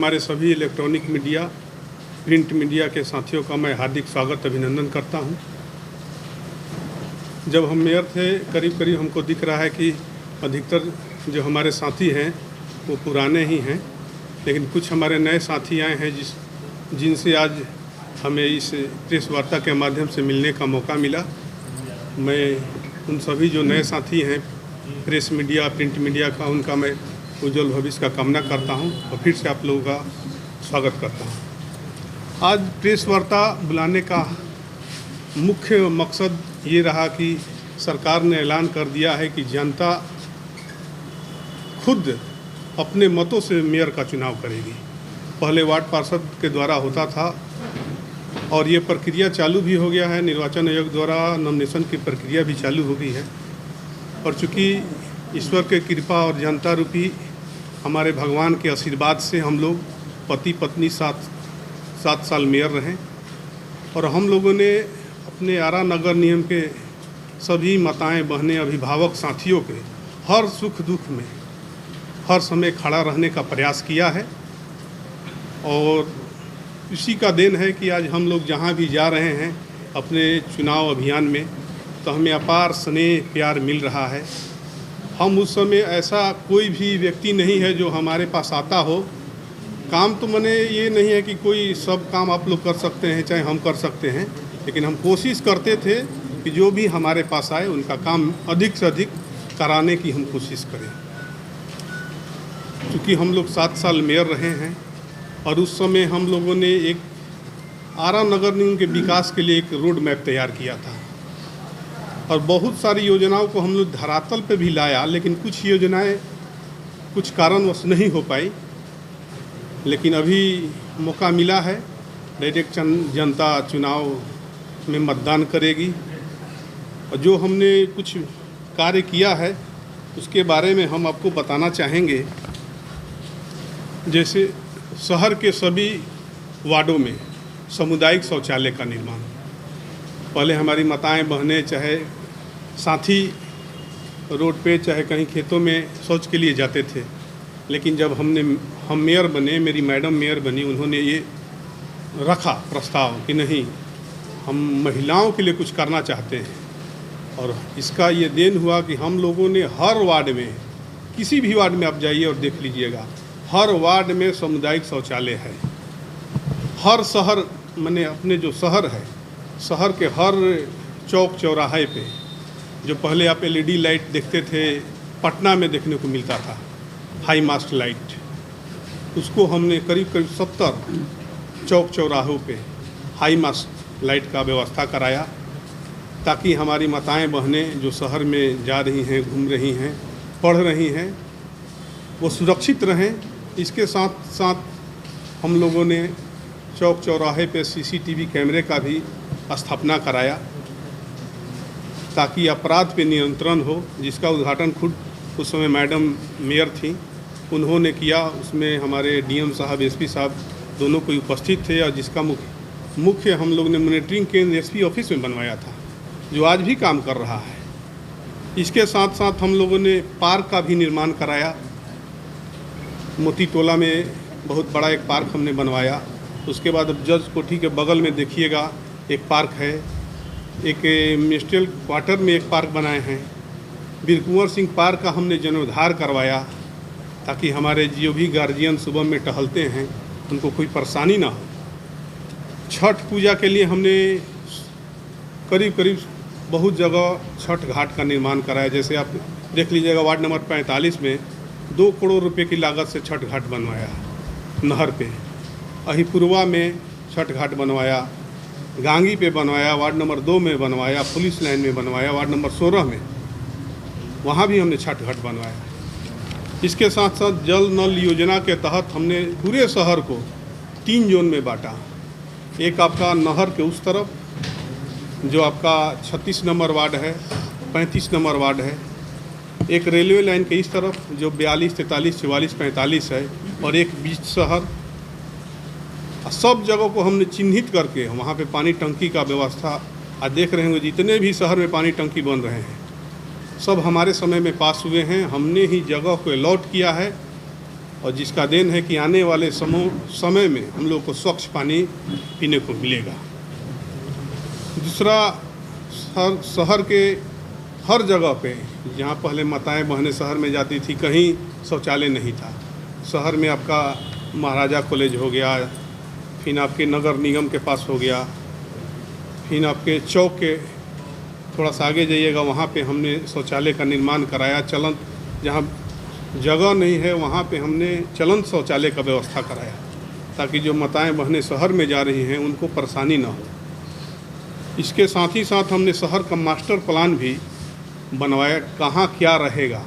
हमारे सभी electronic media, print media के साथियों का मैं हार्दिक स्वागत अभिनंदन करता हूं। जब हम मेयर थे करीब करीब हमको दिख रहा है कि अधिकतर जो हमारे साथी हैं वो पुराने ही हैं, लेकिन कुछ हमारे नए साथी आए हैं जिनसे आज हमें इस प्रेस वार्ता के माध्यम से मिलने का मौका मिला। मैं उन सभी जो नए साथी हैं प्रेस मीडिया, प्रिंट मीडिया का, उनका मैं उज्जवल भविष्य का कामना करता हूं और फिर से आप लोगों का स्वागत करता हूं। आज प्रेस वार्ता बुलाने का मुख्य मकसद ये रहा कि सरकार ने ऐलान कर दिया है कि जनता खुद अपने मतों से मेयर का चुनाव करेगी। पहले वार्ड पार्षद के द्वारा होता था और ये प्रक्रिया चालू भी हो गया है। निर्वाचन आयोग द्वारा नॉमिनेशन की प्रक्रिया भी चालू हो गई है और चूँकि ईश्वर के कृपा और जनता रूपी हमारे भगवान के आशीर्वाद से हम लोग पति पत्नी सात साल मेयर रहे और हम लोगों ने अपने आरा नगर निगम के सभी माताएं बहनें अभिभावक साथियों के हर सुख दुख में हर समय खड़ा रहने का प्रयास किया है और इसी का देन है कि आज हम लोग जहां भी जा रहे हैं अपने चुनाव अभियान में तो हमें अपार स्नेह प्यार मिल रहा है। हम उस समय ऐसा कोई भी व्यक्ति नहीं है जो हमारे पास आता हो। काम तो मने ये नहीं है कि कोई सब काम आप लोग कर सकते हैं चाहे हम कर सकते हैं, लेकिन हम कोशिश करते थे कि जो भी हमारे पास आए उनका काम अधिक से अधिक कराने की हम कोशिश करें। क्योंकि हम लोग 7 साल मेयर रहे हैं और उस समय हम लोगों ने एक आरा नगर निगम के विकास के लिए एक रोड मैप तैयार किया था और बहुत सारी योजनाओं को हम लोग धरातल पे भी लाया, लेकिन कुछ योजनाएं कुछ कारणवश नहीं हो पाई। लेकिन अभी मौका मिला है, डायरेक्ट जनता चुनाव में मतदान करेगी और जो हमने कुछ कार्य किया है उसके बारे में हम आपको बताना चाहेंगे। जैसे शहर के सभी वार्डों में सामुदायिक शौचालय का निर्माण। पहले हमारी माताएं बहनें चाहे साथी रोड पे चाहे कहीं खेतों में शौच के लिए जाते थे, लेकिन जब हम मेयर बने, मेरी मैडम मेयर बनी, उन्होंने ये रखा प्रस्ताव कि नहीं, हम महिलाओं के लिए कुछ करना चाहते हैं और इसका ये देन हुआ कि हम लोगों ने हर वार्ड में, किसी भी वार्ड में आप जाइए और देख लीजिएगा, हर वार्ड में सामुदायिक शौचालय है। हर शहर माने अपने जो शहर है, शहर के हर चौक चौराहे पे जो पहले आप LED लाइट देखते थे, पटना में देखने को मिलता था हाई मास्ट लाइट, उसको हमने करीब 70 चौक चौराहों पे हाई मास्ट लाइट का व्यवस्था कराया ताकि हमारी माताएं बहनें जो शहर में जा रही हैं, घूम रही हैं, पढ़ रही हैं, वो सुरक्षित रहें। इसके साथ साथ हम लोगों ने चौक चौराहे पे CCTV कैमरे का भी स्थापना कराया ताकि अपराध पे नियंत्रण हो, जिसका उद्घाटन खुद उस समय मैडम मेयर थी, उन्होंने किया। उसमें हमारे DM साहब, SP साहब दोनों कोई उपस्थित थे और जिसका मुख्य हम लोग ने मॉनिटरिंग केंद्र SP ऑफिस में बनवाया था जो आज भी काम कर रहा है। इसके साथ साथ हम लोगों ने पार्क का भी निर्माण कराया। मोती टोला में बहुत बड़ा एक पार्क हमने बनवाया। उसके बाद अब जज कोठी के बगल में देखिएगा एक पार्क है, एक मिनिस्ट्रियल क्वार्टर में एक पार्क बनाए हैं। वीर कुंवर सिंह पार्क का हमने जीर्णोद्धार करवाया ताकि हमारे जो भी गार्जियन सुबह में टहलते हैं उनको कोई परेशानी ना हो। छठ पूजा के लिए हमने करीब बहुत जगह छठ घाट का निर्माण कराया। जैसे आप देख लीजिएगा वार्ड नंबर 45 में 2 करोड़ रुपए की लागत से छठ घाट बनवाया नहर पे। अहिपुरवा में छठ घाट बनवाया, गांगी पे बनवाया, वार्ड नंबर 2 में बनवाया, पुलिस लाइन में बनवाया, वार्ड नंबर 16 में वहाँ भी हमने छठ घाट बनवाया। इसके साथ साथ जल नल योजना के तहत हमने पूरे शहर को 3 जोन में बांटा। एक आपका नहर के उस तरफ जो आपका 36 नंबर वार्ड है, 35 नंबर वार्ड है, एक रेलवे लाइन के इस तरफ जो 42, 43, 44, 45 है और एक बीच शहर। सब जगहों को हमने चिन्हित करके वहाँ पे पानी टंकी का व्यवस्था, आज देख रहे होंगे जितने भी शहर में पानी टंकी बन रहे हैं सब हमारे समय में पास हुए हैं। हमने ही जगह को अलॉट किया है और जिसका देन है कि आने वाले समय में हम लोग को स्वच्छ पानी पीने को मिलेगा। दूसरा, शहर के हर जगह पे जहाँ पहले माताएं बहनें शहर में जाती थी, कहीं शौचालय नहीं था। शहर में आपका महाराजा कॉलेज हो गया, फिर आपके नगर निगम के पास हो गया, फिर आपके चौक के थोड़ा सा आगे जाइएगा, वहाँ पे हमने शौचालय का निर्माण कराया। चलंत जहाँ जगह नहीं है वहाँ पे हमने चलंत शौचालय का व्यवस्था कराया, ताकि जो माताएं बहनें शहर में जा रही हैं उनको परेशानी ना हो। इसके साथ ही साथ हमने शहर का मास्टर प्लान भी बनवाया, कहाँ क्या रहेगा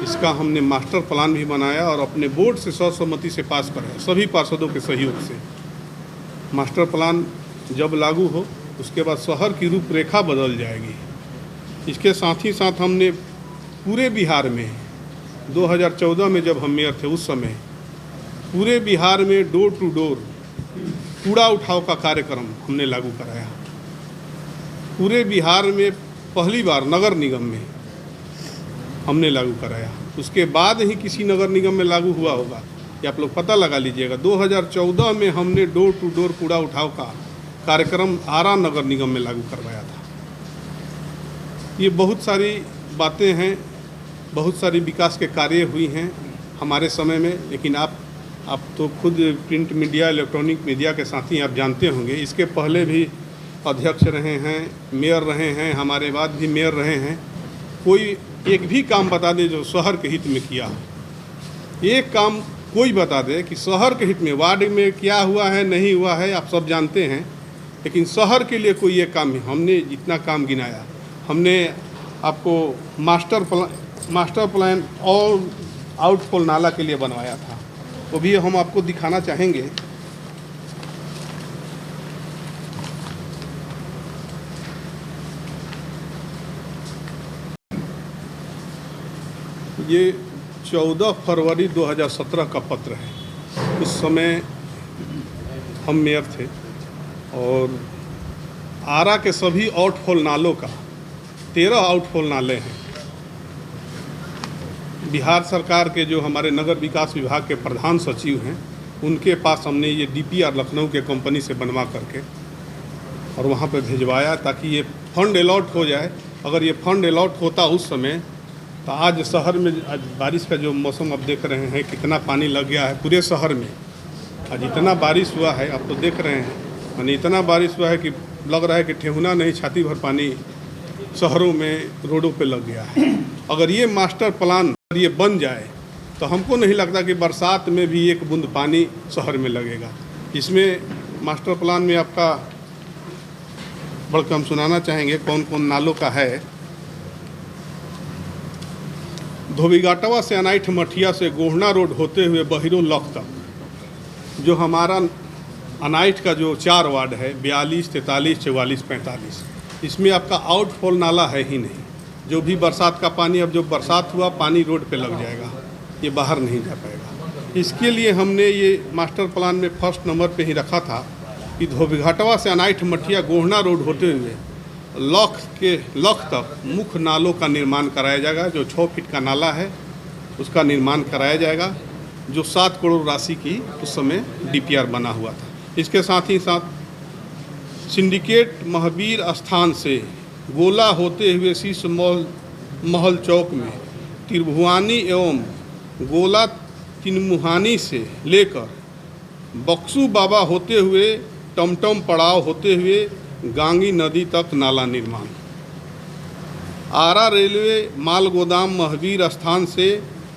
इसका हमने मास्टर प्लान भी बनाया और अपने बोर्ड से सर्वसम्मति से पास कराया, सभी पार्षदों के सहयोग से। मास्टर प्लान जब लागू हो उसके बाद शहर की रूपरेखा बदल जाएगी। इसके साथ ही साथ हमने पूरे बिहार में 2014 में जब हम मेयर थे, उस समय पूरे बिहार में डोर टू डोर कूड़ा उठाव का कार्यक्रम हमने लागू कराया। पूरे बिहार में पहली बार नगर निगम में हमने लागू कराया, उसके बाद ही किसी नगर निगम में लागू हुआ होगा, ये आप लोग पता लगा लीजिएगा। 2014 में हमने डोर टू डोर कूड़ा उठाव का कार्यक्रम आरा नगर निगम में लागू करवाया था। ये बहुत सारी बातें हैं, बहुत सारी विकास के कार्य हुई हैं हमारे समय में, लेकिन आप तो खुद प्रिंट मीडिया, इलेक्ट्रॉनिक मीडिया के साथी आप जानते होंगे, इसके पहले भी अध्यक्ष रहे हैं, मेयर रहे हैं, हमारे बाद भी मेयर रहे हैं। कोई एक भी काम बता दे जो शहर के हित में किया हो। एक काम कोई बता दे कि शहर के हित में, वार्ड में क्या हुआ है नहीं हुआ है आप सब जानते हैं, लेकिन शहर के लिए कोई एक काम है। हमने जितना काम गिनाया, हमने आपको मास्टर प्लान और आउटफॉल नाला के लिए बनवाया था, वो भी हम आपको दिखाना चाहेंगे। ये 14 फरवरी 2017 का पत्र है। उस समय हम मेयर थे और आरा के सभी आउटफॉल नालों का 13 आउटफॉल नाले हैं। बिहार सरकार के जो हमारे नगर विकास विभाग के प्रधान सचिव हैं, उनके पास हमने ये DPR लखनऊ के कंपनी से बनवा करके और वहाँ पे भिजवाया ताकि ये फंड अलॉट हो जाए। अगर ये फंड अलॉट होता उस समय, तो आज शहर में, आज बारिश का जो मौसम आप देख रहे हैं कितना पानी लग गया है पूरे शहर में। आज इतना बारिश हुआ है, आप तो देख रहे हैं, यानी इतना बारिश हुआ है कि लग रहा है कि ठेहुना नहीं छाती भर पानी शहरों में रोडों पे लग गया है। अगर ये मास्टर प्लान ये बन जाए तो हमको नहीं लगता कि बरसात में भी एक बूंद पानी शहर में लगेगा। इसमें मास्टर प्लान में आपका बढ़कर हम सुनाना चाहेंगे कौन कौन नालों का है। धोबीघाटवा से अनाइठ मठिया से गोहना रोड होते हुए बहिरो लख तक, जो हमारा अनाइठ का जो 4 वार्ड है, 42, 43, 44, 45, इसमें आपका आउटफॉल नाला है ही नहीं। जो भी बरसात का पानी, अब जो बरसात हुआ पानी रोड पे लग जाएगा, ये बाहर नहीं जा पाएगा। इसके लिए हमने ये मास्टर प्लान में फर्स्ट नंबर पे ही रखा था कि धोबीघाटवा से अनाइठ मठिया गोहना रोड होते हुए लख तक मुख्य नालों का निर्माण कराया जाएगा। जो 6 फीट का नाला है उसका निर्माण कराया जाएगा, जो 7 करोड़ राशि की उस समय DPR बना हुआ था। इसके साथ ही साथ सिंडिकेट महावीर स्थान से गोला होते हुए शीश महल चौक में त्रिभुवानी एवं गोला तिनमुहानी से लेकर बक्सू बाबा होते हुए टमटम पड़ाव होते हुए गांगी नदी तक नाला निर्माण। आरा रेलवे माल गोदाम महावीर स्थान से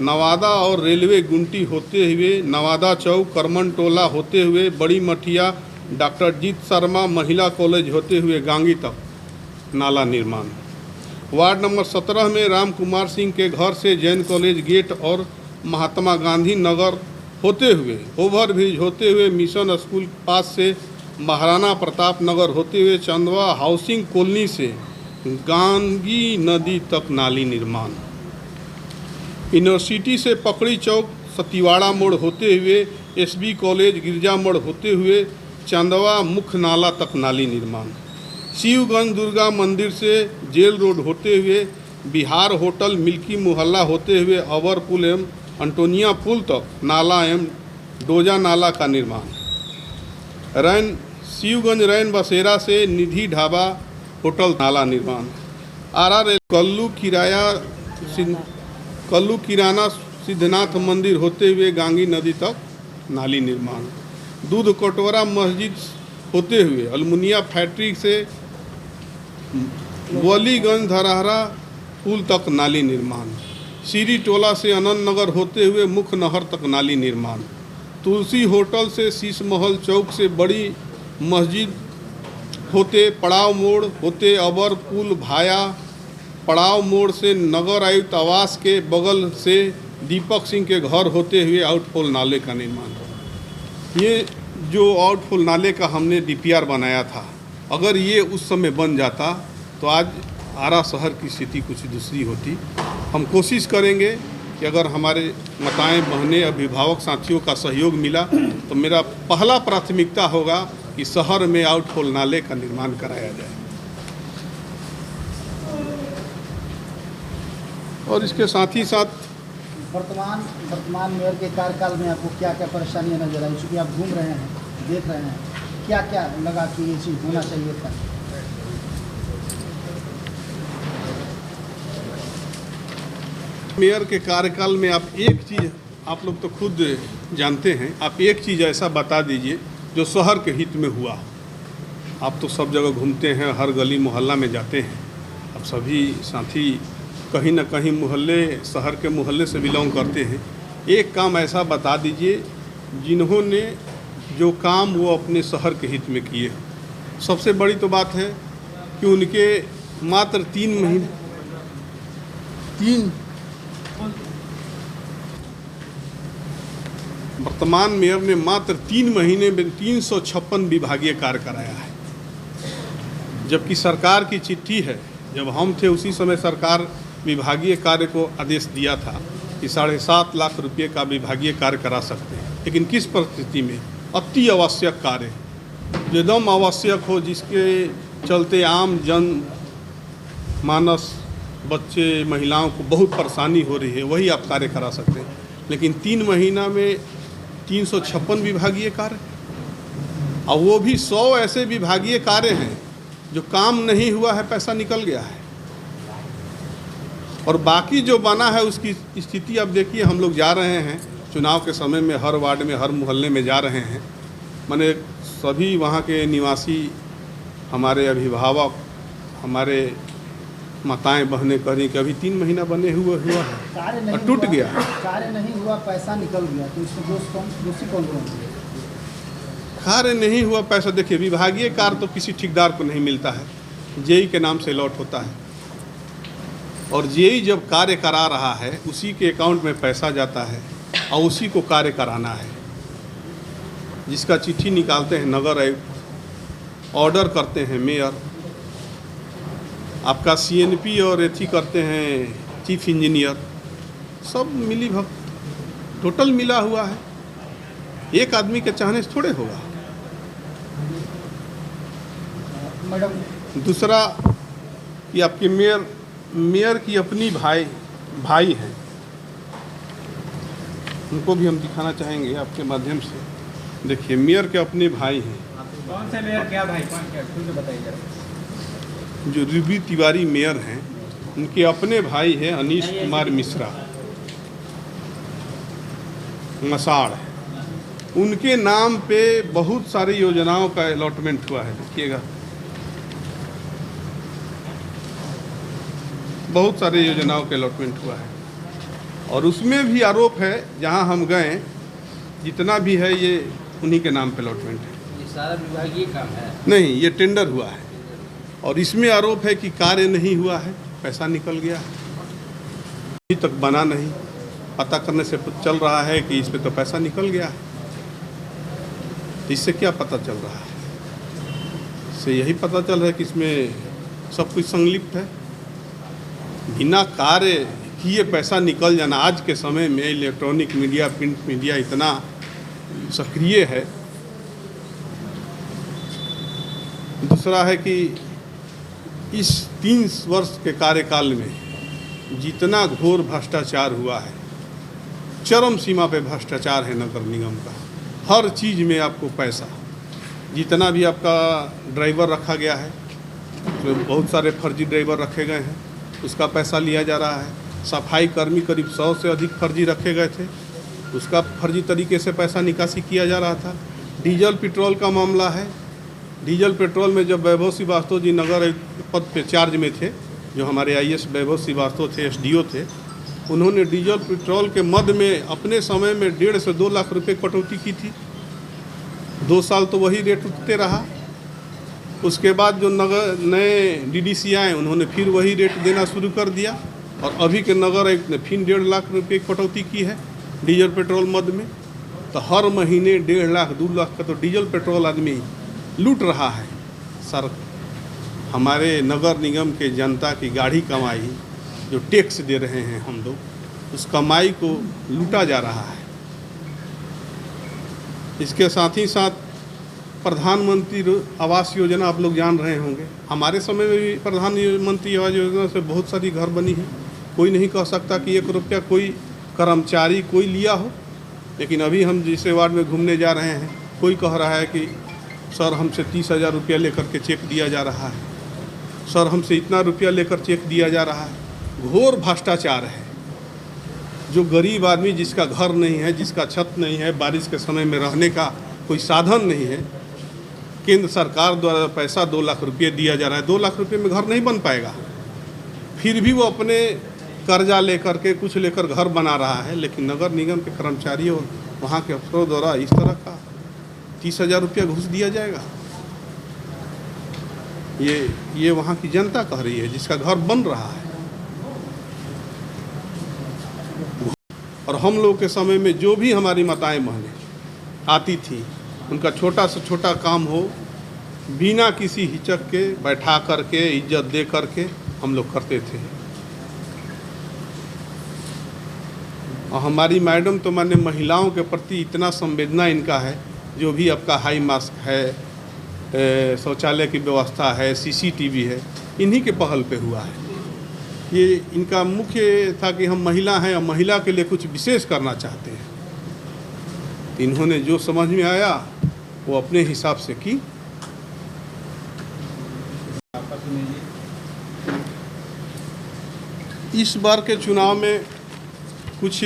नवादा और रेलवे गुंटी होते हुए नवादा चौक करमन टोला होते हुए बड़ी मठिया डॉक्टर जीत शर्मा महिला कॉलेज होते हुए गांगी तक नाला निर्माण। वार्ड नंबर 17 में राम कुमार सिंह के घर से जैन कॉलेज गेट और महात्मा गांधी नगर होते हुए ओवरब्रिज होते हुए मिशन स्कूल पास से महाराणा प्रताप नगर होते हुए चंदवा हाउसिंग कॉलोनी से गांगी नदी तक नाली निर्माण। यूनिवर्सिटी से पकड़ी चौक सतीवाड़ा मोड़ होते हुए SB कॉलेज गिरजा मोड़ होते हुए चंदवा मुख्य नाला तक नाली निर्माण। शिवगंज दुर्गा मंदिर से जेल रोड होते हुए बिहार होटल मिल्की मोहल्ला होते हुए अवर पुल एवं अंटोनिया पुल तक नाला एवं डोजा नाला का निर्माण। रैन शिवगंज रैन बसेरा से निधि ढाबा होटल नाला निर्माण। आरा कल्लू किराना सिद्धनाथ मंदिर होते हुए गांगी नदी तक नाली निर्माण। दूध कटोरा मस्जिद होते हुए अल्मुनिया फैक्ट्री से वलीगंज धरहरा पुल तक नाली निर्माण। सीरी टोला से अनंत नगर होते हुए मुख्य नहर तक नाली निर्माण। तुलसी होटल से शीश महल चौक से बड़ी मस्जिद होते पड़ाव मोड़ होते अबर पुल भाया पड़ाव मोड़ से नगर आयुक्त आवास के बगल से दीपक सिंह के घर होते हुए आउटफॉल नाले का निर्माण। ये जो आउटफॉल नाले का हमने डीपीआर बनाया था, अगर ये उस समय बन जाता तो आज आरा शहर की स्थिति कुछ दूसरी होती। हम कोशिश करेंगे कि अगर हमारे माताएं बहनें अभिभावक साथियों का सहयोग मिला तो मेरा पहला प्राथमिकता होगा कि शहर में आउटफॉल नाले का निर्माण कराया जाए। और इसके साथ ही साथ वर्तमान मेयर के कार्यकाल में आपको क्या क्या परेशानियां नजर आई? चूँकि आप घूम रहे हैं, देख रहे हैं, क्या क्या लगा कि ये चीज़ होना चाहिए था? मेयर के कार्यकाल में आप एक चीज़, आप लोग तो खुद जानते हैं, आप एक चीज़ ऐसा बता दीजिए जो शहर के हित में हुआ। आप तो सब जगह घूमते हैं, हर गली मोहल्ला में जाते हैं, अब सभी साथी कहीं ना कहीं मोहल्ले, शहर के मोहल्ले से बिलोंग करते हैं। एक काम ऐसा बता दीजिए जिन्होंने जो काम वो अपने शहर के हित में किए। सबसे बड़ी तो बात है कि उनके मात्र 3 महीने वर्तमान मेयर ने मात्र 3 महीने में 356 विभागीय कार्य कराया है, जबकि सरकार की चिट्ठी है, जब हम थे उसी समय सरकार विभागीय कार्य को आदेश दिया था कि 7.5 लाख रुपये का विभागीय कार्य करा सकते हैं। लेकिन किस परिस्थिति में? अति आवश्यक कार्य, जो एकदम आवश्यक हो, जिसके चलते आम जन मानस, बच्चे, महिलाओं को बहुत परेशानी हो रही है, वही आप कार्य करा सकते हैं। लेकिन 3 महीना में 356 विभागीय कार्य, और वो भी 100 ऐसे विभागीय कार्य हैं जो काम नहीं हुआ है, पैसा निकल गया है, और बाकी जो बना है उसकी स्थिति अब देखिए। हम लोग जा रहे हैं चुनाव के समय में, हर वार्ड में, हर मोहल्ले में जा रहे हैं। माने सभी वहाँ के निवासी, हमारे अभिभावक, हमारे माताएं बहनें कह रही कि अभी 3 महीना बने हुआ है और टूट गया। कार्य नहीं हुआ, पैसा निकल गया, तो इसमें दोषी कौन? कार्य नहीं हुआ, पैसा, देखिए विभागीय कार्य तो किसी ठेकेदार को नहीं मिलता है, जेई के नाम से लॉट होता है, और जेई जब कार्य करा रहा है उसी के अकाउंट में पैसा जाता है और उसी को कार्य कराना है। जिसका चिट्ठी निकालते हैं नगर आयुक्त, ऑर्डर करते हैं मेयर, आपका सीएनपी और एथी करते हैं चीफ इंजीनियर, सब मिली भगत टोटल मिला हुआ है। एक आदमी के चाहने से थोड़े होगा। मैडम, दूसरा कि आपके मेयर की अपनी भाई हैं, उनको भी हम दिखाना चाहेंगे आपके माध्यम से। देखिए, मेयर के अपने भाई हैं। कौन से मेयर? क्या भाई? कौन? क्या खुद बताइए जरा। जो रूबी तिवारी मेयर हैं, उनके अपने भाई हैं अनीश कुमार मिश्रा, मसाड़, उनके नाम पे बहुत सारी योजनाओं का अलॉटमेंट हुआ है। देखिएगा, बहुत सारे योजनाओं के अलॉटमेंट हुआ है, और उसमें भी आरोप है, जहां हम गए जितना भी है ये उन्हीं के नाम पे अलॉटमेंट है। ये सारा विभागीय काम है? नहीं, ये टेंडर हुआ है, और इसमें आरोप है कि कार्य नहीं हुआ है, पैसा निकल गया है, अभी तक बना नहीं। पता करने से चल रहा है कि इस पे तो पैसा निकल गया है। इससे क्या पता चल रहा है? इससे यही पता चल रहा है कि इसमें सब कुछ संलिप्त है। बिना कार्य किए पैसा निकल जाना, आज के समय में इलेक्ट्रॉनिक मीडिया, प्रिंट मीडिया इतना सक्रिय है। दूसरा है कि इस 3 वर्ष के कार्यकाल में जितना घोर भ्रष्टाचार हुआ है, चरम सीमा पे भ्रष्टाचार है नगर निगम का। हर चीज़ में आपको पैसा, जितना भी आपका ड्राइवर रखा गया है, तो बहुत सारे फर्जी ड्राइवर रखे गए हैं, उसका पैसा लिया जा रहा है। सफाई कर्मी करीब 100 से अधिक फर्जी रखे गए थे, उसका फर्जी तरीके से पैसा निकासी किया जा रहा था। डीजल पेट्रोल का मामला है। डीजल पेट्रोल में जब वैभव श्रीवास्तव जी नगर पद पे चार्ज में थे, जो हमारे IAS वैभव श्रीवास्तव थे, SDO थे, उन्होंने डीजल पेट्रोल के मद में अपने समय में 1.5 से 2 लाख रुपए कटौती की थी। 2 साल तो वही रेट उठते रहा। उसके बाद जो नगर नए DDC आए, उन्होंने फिर वही रेट देना शुरू कर दिया, और अभी के नगर आयुक्त ने फिर 1.5 लाख रुपये कटौती की है डीजल पेट्रोल मद में। तो हर महीने 1.5 लाख 2 लाख का तो डीजल पेट्रोल आदमी लूट रहा है। सर, हमारे नगर निगम के जनता की गाढ़ी कमाई जो टैक्स दे रहे हैं हम लोग, उस कमाई को लूटा जा रहा है। इसके साथ ही साथ प्रधानमंत्री आवास योजना आप लोग जान रहे होंगे। हमारे समय में भी प्रधानमंत्री आवास योजना से बहुत सारी घर बनी है। कोई नहीं कह सकता कि 1 रुपया कोई कर्मचारी कोई लिया हो। लेकिन अभी हम जिस वार्ड में घूमने जा रहे हैं, कोई कह रहा है कि सर हमसे 30,000 रुपया लेकर के चेक दिया जा रहा है, सर हमसे इतना रुपया लेकर चेक दिया जा रहा है। घोर भ्रष्टाचार है। जो गरीब आदमी जिसका घर नहीं है, जिसका छत नहीं है, बारिश के समय में रहने का कोई साधन नहीं है, केंद्र सरकार द्वारा पैसा 2 लाख रुपये दिया जा रहा है। 2 लाख रुपये में घर नहीं बन पाएगा। फिर भी वो अपने कर्जा लेकर के कुछ लेकर घर बना रहा है। लेकिन नगर निगम के कर्मचारियों, वहाँ के अफसरों द्वारा इस तरह का 30,000 रुपया घूस दिया जाएगा। ये वहाँ की जनता कह रही है, जिसका घर बन रहा है। और हम लोग के समय में जो भी हमारी माताएं बहनें आती थी, उनका छोटा से छोटा काम हो, बिना किसी हिचक के बैठा करके इज्जत दे करके हम लोग करते थे। और हमारी मैडम तो माने महिलाओं के प्रति इतना संवेदना इनका है। जो भी आपका हाई मास्क है, शौचालय की व्यवस्था है, CCTV है, इन्हीं के पहल पे हुआ है। ये इनका मुख्य था कि हम महिला हैं और महिला के लिए कुछ विशेष करना चाहते हैं। इन्होंने जो समझ में आया वो अपने हिसाब से की। इस बार के चुनाव में कुछ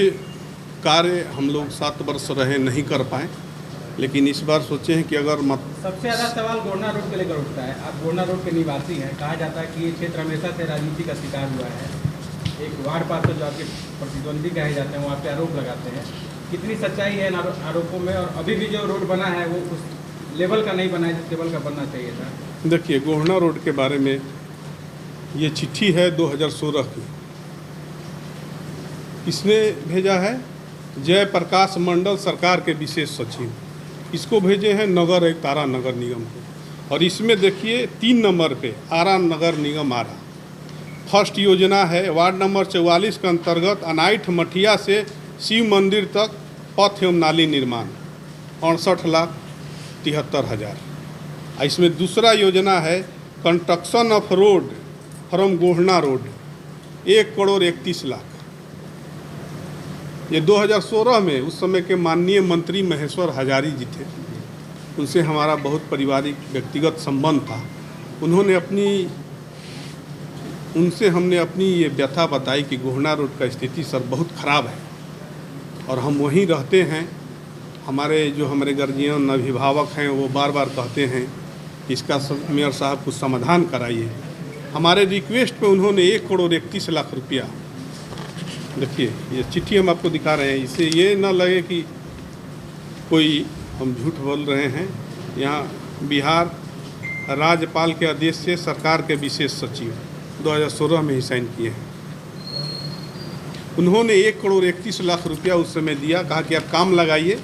कार्य हम लोग 7 वर्ष रहे नहीं कर पाए, लेकिन इस बार सोचे हैं कि अगर सबसे ज़्यादा सवाल गोरना रोड के लेकर उठता है। आप गोरना रोड के निवासी हैं। कहा जाता है कि ये क्षेत्र हमेशा से राजनीति का शिकार हुआ है। एक वार्ड पार्षद जो आपके प्रतिद्वंदी कहे जाते हैं, वो आप पे आरोप लगाते हैं। कितनी सच्चाई है इन आरोपों में, और अभी भी जो रोड बना है वो उस लेवल का नहीं बना है जिस लेवल का बनना चाहिए था? देखिए, गोहना रोड के बारे में ये चिट्ठी है 2016 की। किसने भेजा है? जयप्रकाश मंडल, सरकार के विशेष सचिव। इसको भेजे हैं नगर आयुक्त आरा नगर निगम को। और इसमें देखिए 3 नंबर पे आरा नगर निगम आरा फर्स्ट योजना है। वार्ड नंबर 44 के अंतर्गत अनाइठ मठिया से शिव मंदिर तक पथ एवं नाली निर्माण 68,73,000। इसमें दूसरा योजना है construction of road from Gohana road 1,31,00,000। ये 2016 में उस समय के माननीय मंत्री महेश्वर हजारी जी थे। उनसे हमारा बहुत पारिवारिक व्यक्तिगत संबंध था। उनसे हमने अपनी ये व्यथा बताई कि गोहना रोड का स्थिति सर बहुत ख़राब है और हम वहीं रहते हैं। हमारे गार्जियन अभिभावक हैं, वो बार बार कहते हैं कि इसका मेयर साहब कुछ समाधान कराइए। हमारे रिक्वेस्ट पे उन्होंने 1,31,00,000 रुपया, देखिए ये चिट्ठी हम आपको दिखा रहे हैं। इससे ये न लगे कि कोई हम झूठ बोल रहे हैं। यहाँ बिहार राज्यपाल के आदेश से सरकार के विशेष सचिव 2016 में ही साइन किए हैं। उन्होंने 1,31,00,000 रुपया उस समय दिया। कहा कि आप काम लगाइए,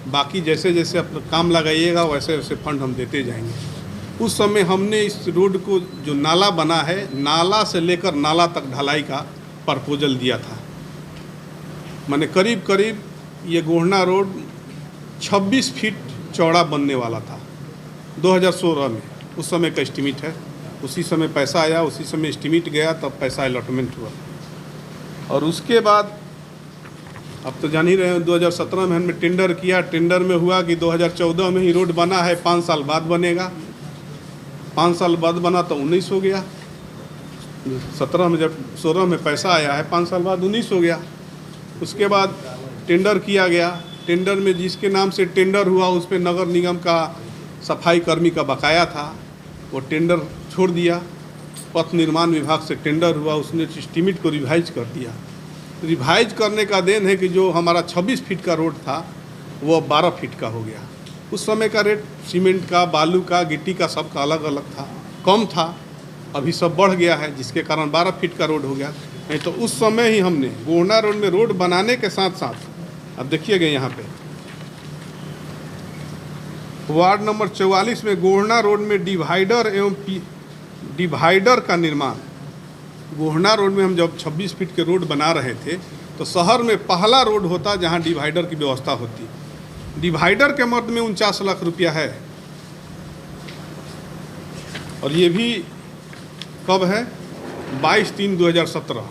बाकी जैसे जैसे आप काम लगाइएगा वैसे वैसे फंड हम देते जाएंगे। उस समय हमने इस रोड को, जो नाला बना है, नाला से लेकर नाला तक ढलाई का प्रपोजल दिया था। माने करीब करीब ये गोहना रोड 26 फीट चौड़ा बनने वाला था 2016 में। उस समय का एस्टीमेट है। उसी समय पैसा आया, उसी समय एस्टीमेट गया, तब पैसा अलॉटमेंट हुआ। और उसके बाद अब तो जान ही रहे हैं 2017 में हमने टेंडर किया, टेंडर में हुआ कि 2014 में ही रोड बना है, 5 साल बाद बनेगा। 5 साल बाद बना तो 19 हो गया। 17 में जब 16 में पैसा आया है, 5 साल बाद 19 हो गया। उसके बाद टेंडर किया गया, टेंडर में जिसके नाम से टेंडर हुआ उस पर नगर निगम का सफाई कर्मी का बकाया था, वो टेंडर छोड़ दिया। पथ निर्माण विभाग से टेंडर हुआ, उसने एस्टीमेट को रिवाइज कर दिया। रिवाइज करने का देन है कि जो हमारा 26 फीट का रोड था वो अब 12 फीट का हो गया। उस समय का रेट सीमेंट का, बालू का, गिट्टी का सबका अलग अलग था, कम था। अभी सब बढ़ गया है, जिसके कारण 12 फीट का रोड हो गया। नहीं तो उस समय ही हमने गोहना रोड में रोड बनाने के साथ साथ, अब देखिएगा यहाँ पे वार्ड नंबर 44 में गोहना रोड में डिवाइडर एवं डिवाइडर का निर्माण। गोहना रोड में हम जब 26 फीट के रोड बना रहे थे तो शहर में पहला रोड होता जहां डिवाइडर की व्यवस्था होती। डिवाइडर के मर्द में 49 लाख रुपया है। और ये भी कब है? 22/3/2017।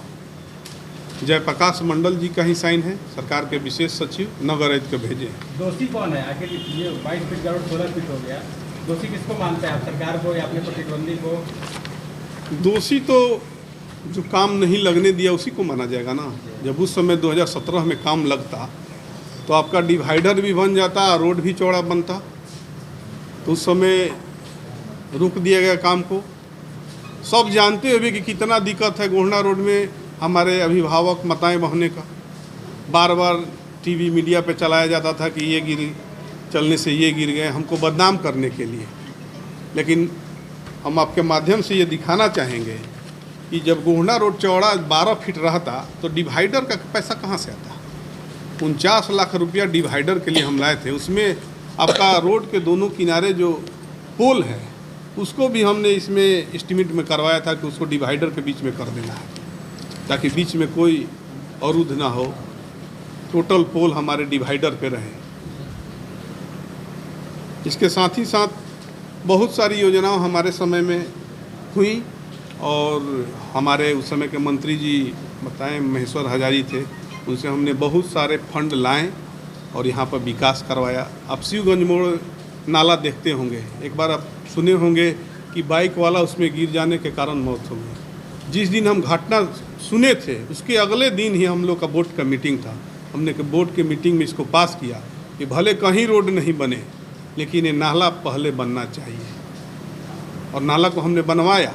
जयप्रकाश मंडल जी का ही साइन है, सरकार के विशेष सचिव, नगर आयुक्त के भेजे। दोषी कौन है आखिर? ये 22 फीट का रोड 16 फीट हो गया, दोषी किसको मानते हैं आप? सरकार को या अपने प्रतिद्वंदी को? दोषी तो जो काम नहीं लगने दिया उसी को माना जाएगा ना। जब उस समय 2017 में काम लगता तो आपका डिवाइडर भी बन जाता, रोड भी चौड़ा बनता, तो उस समय रोक दिया गया काम को। सब जानते हुए कि कितना दिक्कत है गोहना रोड में हमारे अभिभावक माताएं बहने का। बार बार टीवी मीडिया पे चलाया जाता था कि ये गिर चलने से ये गिर गए, हमको बदनाम करने के लिए। लेकिन हम आपके माध्यम से ये दिखाना चाहेंगे कि जब गोहना रोड चौड़ा 12 फीट रहता तो डिवाइडर का पैसा कहाँ से आता? 49 लाख रुपया डिवाइडर के लिए हम लाए थे। उसमें आपका रोड के दोनों किनारे जो पोल है उसको भी हमने इसमें एस्टीमेट में करवाया था कि उसको डिवाइडर के बीच में कर देना है, ताकि बीच में कोई अवरुद्ध ना हो, टोटल पोल हमारे डिवाइडर पे रहे। इसके साथ ही साथ बहुत सारी योजनाएं हमारे समय में हुई और हमारे उस समय के मंत्री जी बताएं महेश्वर हजारी थे, उनसे हमने बहुत सारे फंड लाए और यहाँ पर विकास करवाया। आप शिवगंज मोड़ नाला देखते होंगे, एक बार आप सुने होंगे कि बाइक वाला उसमें गिर जाने के कारण मौत हो गई। जिस दिन हम घटना सुने थे उसके अगले दिन ही हम लोग का बोर्ड का मीटिंग था। हमने बोर्ड के मीटिंग में इसको पास किया कि भले कहीं रोड नहीं बने लेकिन ये नाला पहले बनना चाहिए, और नाला को हमने बनवाया।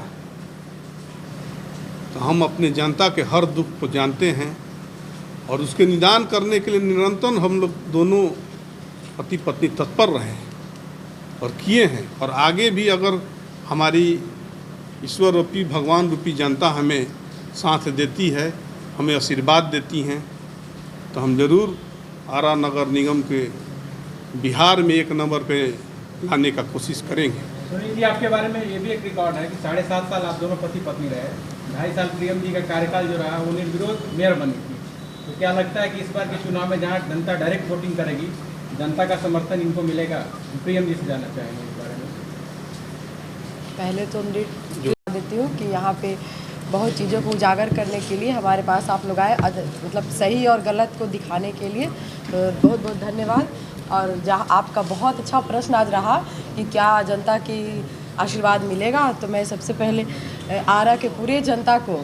तो हम अपने जनता के हर दुख को जानते हैं और उसके निदान करने के लिए निरंतर हम लोग दोनों पति पत्नी तत्पर रहे और किए हैं। और आगे भी अगर हमारी ईश्वर रूपी, भगवान रूपी जनता हमें साथ देती है, हमें आशीर्वाद देती हैं, तो हम ज़रूर आरा नगर निगम के बिहार में 1 नंबर पे लाने का कोशिश करेंगे। सुनील जी, आपके बारे में ये भी एक रिकॉर्ड है कि 7.5 साल आप दोनों पति पत्नी रहे, 2.5 साल प्रियम जी का कार्यकाल जो रहा वो निर्विरोध मेयर बनी थी। तो क्या लगता है कि इस बार के चुनाव में जहाँ जनता डायरेक्ट वोटिंग करेगी, जनता का समर्थन इनको मिलेगा? प्रियम जी से जानना चाहेंगे इस बारे में। पहले तो मैं देती हूँ कि यहाँ पे बहुत चीज़ों को उजागर करने के लिए हमारे पास आप लोग आए, मतलब सही और गलत को दिखाने के लिए, तो बहुत बहुत धन्यवाद। और जहाँ आपका बहुत अच्छा प्रश्न आज रहा कि क्या जनता की आशीर्वाद मिलेगा, तो मैं सबसे पहले आरा के पूरे जनता को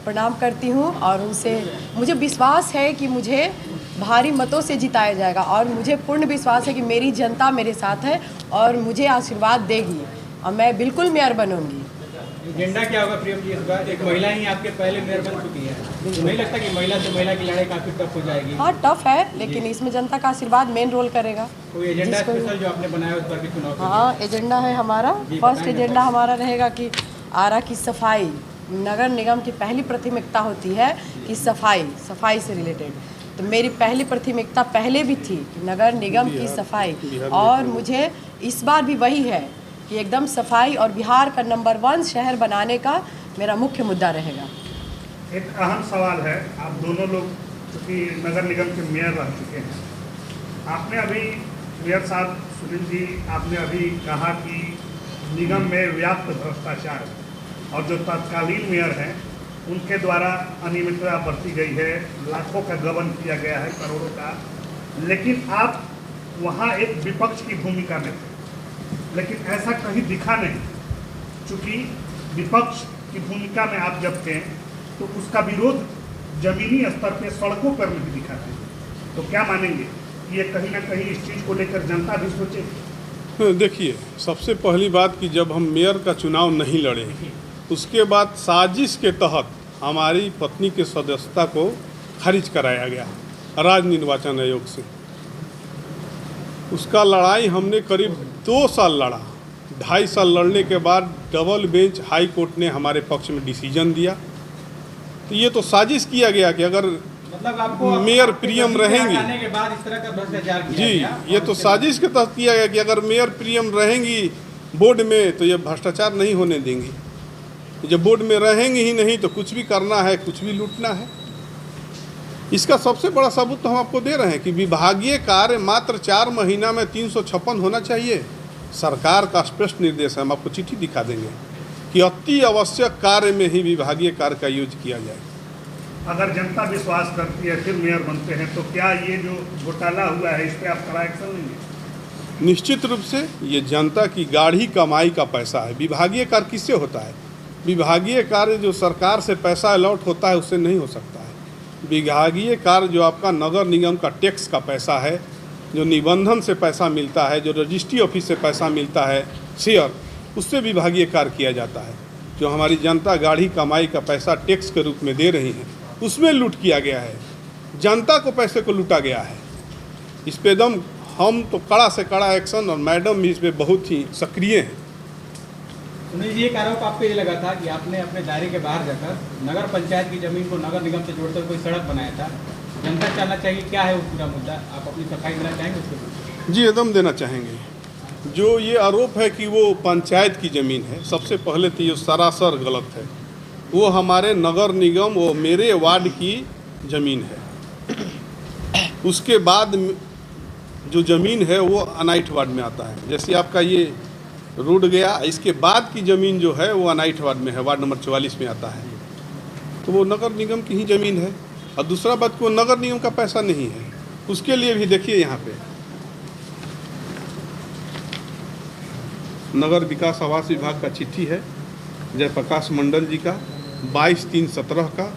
प्रणाम करती हूँ और उनसे मुझे विश्वास है कि मुझे भारी मतों से जिताया जाएगा और मुझे पूर्ण विश्वास है कि मेरी जनता मेरे साथ है और मुझे आशीर्वाद देगी और मैं बिल्कुल मेयर बनूंगी। एजेंडा क्या होगा प्रियम जी इस बार? एक महिला ही आपके पहले मेयर बन चुकी है, तो नहीं लगता कि महिला से महिला की लड़ाई काफी टफ हो जाएगी? हाँ, टफ है, लेकिन इसमें जनता का आशीर्वाद मेन रोल करेगा। कोई एजेंडा स्पेशल जो आपने बनाया उस बार के चुनाव? हाँ, एजेंडा है हमारा। फर्स्ट एजेंडा हमारा रहेगा कि आरा की सफाई, नगर निगम की पहली प्राथमिकता होती है कि सफाई से रिलेटेड। तो मेरी पहली प्राथमिकता पहले भी थी कि नगर निगम की सफाई, और मुझे इस बार भी वही है कि एकदम सफाई और बिहार का नंबर 1 शहर बनाने का मेरा मुख्य मुद्दा रहेगा। एक अहम सवाल है, आप दोनों लोग चूँकि नगर निगम के मेयर रह चुके हैं, आपने अभी मेयर साहब सुनील जी, आपने अभी कहा कि निगम में व्याप्त भ्रष्टाचार है और जो तत्कालीन मेयर हैं उनके द्वारा अनियमितता बरती गई है, लाखों का गबन किया गया है, करोड़ों का, लेकिन आप वहाँ एक विपक्ष की भूमिका में थे, लेकिन ऐसा कहीं दिखा नहीं। चूँकि विपक्ष की भूमिका में आप जब थे तो उसका विरोध जमीनी स्तर पे सड़कों पर नहीं दिखाते, तो क्या मानेंगे कि ये कहीं ना कहीं इस चीज़ को लेकर जनता भी सोचे? देखिए, सबसे पहली बात कि जब हम मेयर का चुनाव नहीं लड़े, उसके बाद साजिश के तहत हमारी पत्नी के सदस्यता को खारिज कराया गया राज्य निर्वाचन आयोग से। उसका लड़ाई हमने करीब 2 साल लड़ा। 2.5 साल लड़ने के बाद डबल बेंच हाई कोर्ट ने हमारे पक्ष में डिसीजन दिया। तो ये तो साजिश किया गया कि अगर मतलब आपको मेयर प्रियम रहेंगी, आने के बाद इस तरह का भ्रष्टाचार किया जी, गया। ये तो साजिश के तहत किया गया कि अगर मेयर प्रियम रहेंगी बोर्ड में तो ये भ्रष्टाचार नहीं होने देंगी। जब बोर्ड में रहेंगी ही नहीं तो कुछ भी करना है, कुछ भी लूटना है। इसका सबसे बड़ा सबूत तो हम आपको दे रहे हैं कि विभागीय कार्य मात्र 4 महीना में 356 होना चाहिए। सरकार का स्पष्ट निर्देश है, हम आपको चिट्ठी दिखा देंगे कि अति आवश्यक कार्य में ही विभागीय कार्य का यूज किया जाए। अगर जनता विश्वास करती है फिर मेयर बनते हैं, तो क्या ये जो घोटाला हुआ है इस पर आप कड़ा एक्शन लेंगे? निश्चित रूप से ये जनता की गाढ़ी कमाई का पैसा है। विभागीय कार्य किससे होता है? विभागीय कार्य जो सरकार से पैसा अलॉट होता है उससे नहीं हो सकता है। विभागीय कार्य जो आपका नगर निगम का टैक्स का पैसा है, जो निबंधन से पैसा मिलता है, जो रजिस्ट्री ऑफिस से पैसा मिलता है, शेयर, उससे विभागीय कार्य किया जाता है। जो हमारी जनता गाढ़ी कमाई का पैसा टैक्स के रूप में दे रही है, उसमें लूट किया गया है। जनता को पैसे को लूटा गया है। इस पे एकदम हम तो कड़ा से कड़ा एक्शन, और मैडम भी इस पर बहुत ही सक्रिय हैं। सुनील जी, एक आरोप आपको ये लगा था कि आपने अपने दायरे के बाहर जाकर नगर पंचायत की जमीन को नगर निगम से जोड़कर कोई सड़क बनाया था। जनता जानना चाहिए क्या है वो पूरा मुद्दा, आप अपनी सफाई देना चाहेंगे उसको? जी, एकदम देना चाहेंगे। जो ये आरोप है कि वो पंचायत की ज़मीन है, सबसे पहले तो ये सरासर गलत है। वो हमारे नगर निगम, वो मेरे वार्ड की ज़मीन है। उसके बाद जो ज़मीन है वो अनाइठ वार्ड में आता है। जैसे आपका ये रोड गया, इसके बाद की ज़मीन जो है वो अनाइठ वार्ड में है, वार्ड नंबर 44 में आता है। तो वो नगर निगम की ही ज़मीन है। और दूसरा बात, को नगर निगम का पैसा नहीं है। उसके लिए भी देखिए, यहाँ पे नगर विकास आवास विभाग का चिट्ठी है जयप्रकाश मंडल जी का 22/3/17 का,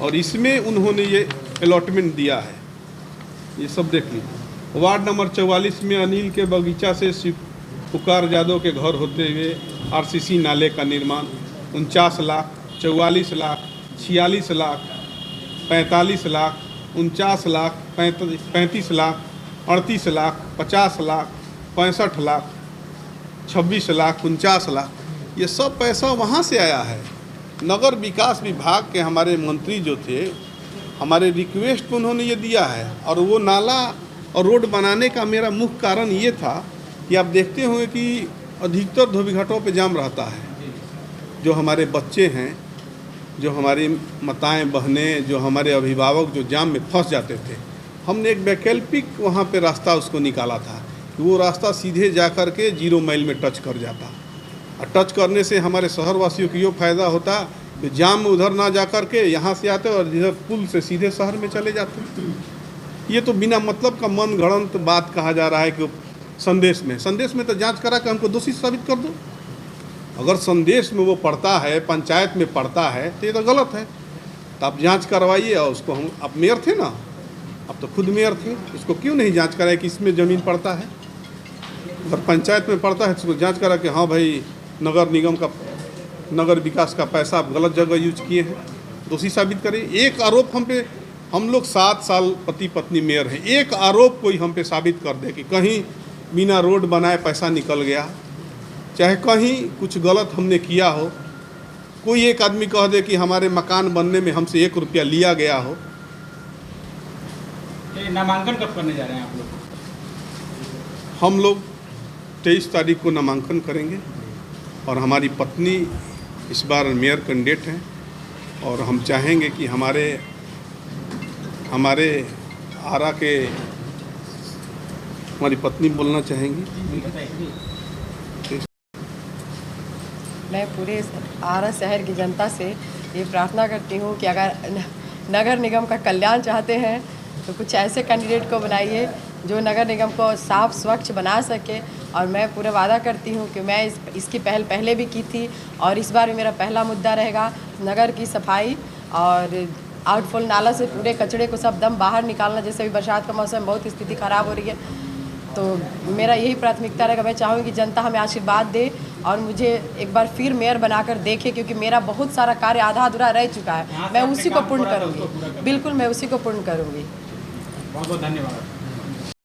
और इसमें उन्होंने ये अलॉटमेंट दिया है। ये सब देख लीजिए। वार्ड नंबर 44 में अनिल के बगीचा से शिव पुकार यादव के घर होते हुए आरसीसी नाले का निर्माण 49 लाख, 44 लाख, 46 लाख, 45 लाख, 49 लाख, 35 लाख, 38 लाख, 50 लाख, 65 लाख, 26 लाख, 49 लाख, ये सब पैसा वहाँ से आया है। नगर विकास विभाग के हमारे मंत्री जो थे, हमारे रिक्वेस्ट पर उन्होंने ये दिया है। और वो नाला और रोड बनाने का मेरा मुख्य कारण ये था कि आप देखते होंगे कि अधिकतर धोबीघाटों पे जाम रहता है। जो हमारे बच्चे हैं, जो हमारी माताएं बहनें, जो हमारे अभिभावक जो जाम में फंस जाते थे, हमने एक वैकल्पिक वहाँ पे रास्ता उसको निकाला था कि वो रास्ता सीधे जा कर के 0 माइल में टच कर जाता। और टच करने से हमारे शहरवासियों को ये फ़ायदा होता कि जाम में उधर ना जा कर के यहाँ से आते और इधर पुल से सीधे शहर में चले जाते। ये तो बिना मतलब का मन गढ़ंत बात कहा जा रहा है कि संदेश में तो जांच करा के हमको दोषी साबित कर दो। अगर संदेश में वो पढ़ता है, पंचायत में पढ़ता है, तो ये तो गलत है। तो आप जांच करवाइए। और उसको हम, आप मेयर थे ना, अब तो खुद मेयर थे, उसको क्यों नहीं जांच कराए कि इसमें ज़मीन पड़ता है? अगर पंचायत में पड़ता है तो उसको जांच करा कि हाँ भाई, नगर निगम का, नगर विकास का पैसा आप गलत जगह यूज किए हैं, दोषी साबित करें। एक आरोप हम लोग 7 साल पति पत्नी मेयर हैं, एक आरोप कोई हम पे साबित कर दे कि कहीं बिना रोड बनाए पैसा निकल गया, चाहे कहीं कुछ गलत हमने किया हो, कोई एक आदमी कह दे कि हमारे मकान बनने में हमसे 1 रुपया लिया गया हो। नामांकन कब करने जा रहे हैं आप लोग? हम लोग 23 तारीख को नामांकन करेंगे और हमारी पत्नी इस बार मेयर कैंडिडेट हैं। और हम चाहेंगे कि हमारे आरा के, हमारी पत्नी बोलना चाहेंगी। मैं पूरे आरा शहर की जनता से ये प्रार्थना करती हूँ कि अगर नगर निगम का कल्याण चाहते हैं तो कुछ ऐसे कैंडिडेट को बनाइए जो नगर निगम को साफ स्वच्छ बना सके। और मैं पूरा वादा करती हूँ कि मैं इसकी पहल पहले भी की थी और इस बार भी मेरा पहला मुद्दा रहेगा नगर की सफाई और आउटफॉल नाला से पूरे कचड़े को सब दम बाहर निकालना। जैसे अभी बरसात का मौसम बहुत स्थिति ख़राब हो रही है, तो मेरा यही प्राथमिकता रहेगा। मैं चाहूँगी कि जनता हमें आशीर्वाद दे और मुझे एक बार फिर मेयर बनाकर देखे, क्योंकि मेरा बहुत सारा कार्य आधा अधूरा रह चुका है। मैं उसी को पूर्ण करूँगी, बिल्कुल मैं उसी को पूर्ण करूँगी। बहुत बहुत धन्यवाद।